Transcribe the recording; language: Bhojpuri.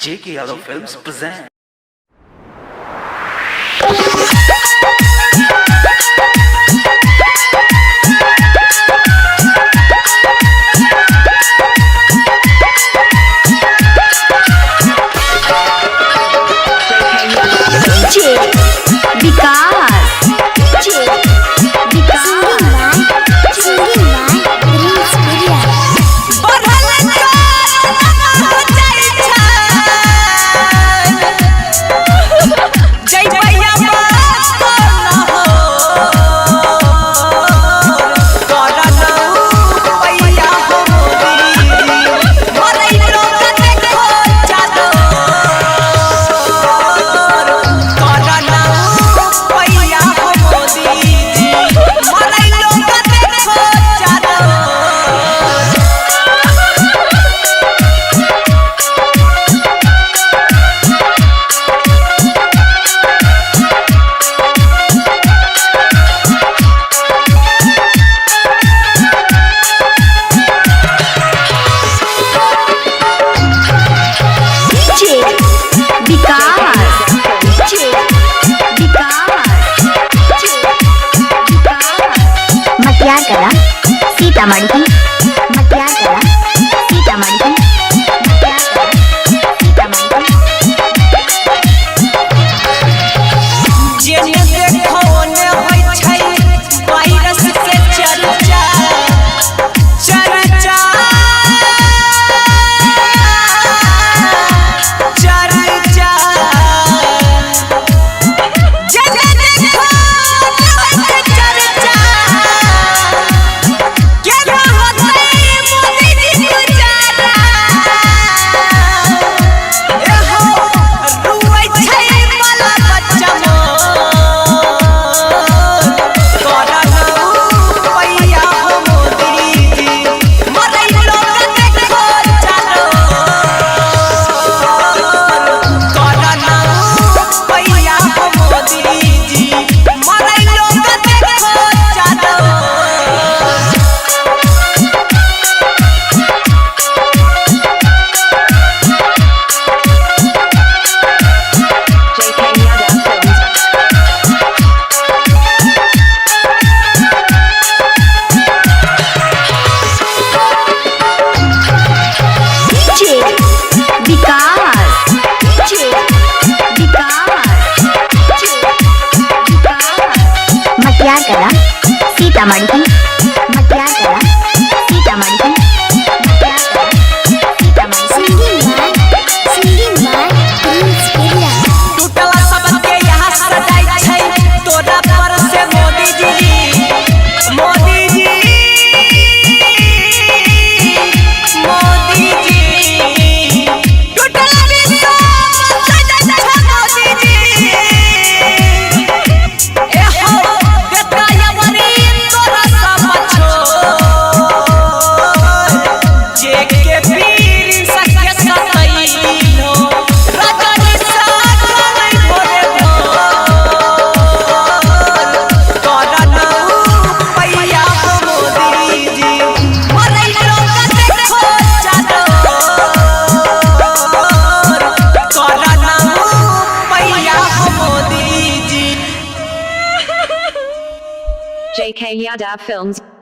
J.K. Yadav Films present. कला सीतामढ़ी की मटियार कला सीतामढ़ी की मटियार कला सीतामढ़ी जेने देखो ने होय छै वायरस के चर्चा चर्चा चर्चा जेने देखो ने होय छै चर्चा के रहत मोदी जी गुजारा एहो रुवै छै वाला बच्चा मटियार कला सीतामढ़ी की मटियार कला सीतामढ़ी की मटियार कला सीतामढ़ी टूटला सबके यहाँ सजाई छै तोरा पर से मोदी जी मोदी जी मोदी जी टूटला विश्व सजाई छै मोदी जी एहो देता यवरी तोरा सब छोड़ जे के पीर सके सतैलो रजनी सागरै भोरे करना पैया मोदी जी मरै लोग देखो चादर करना पैया Modi ji JK Yadav Films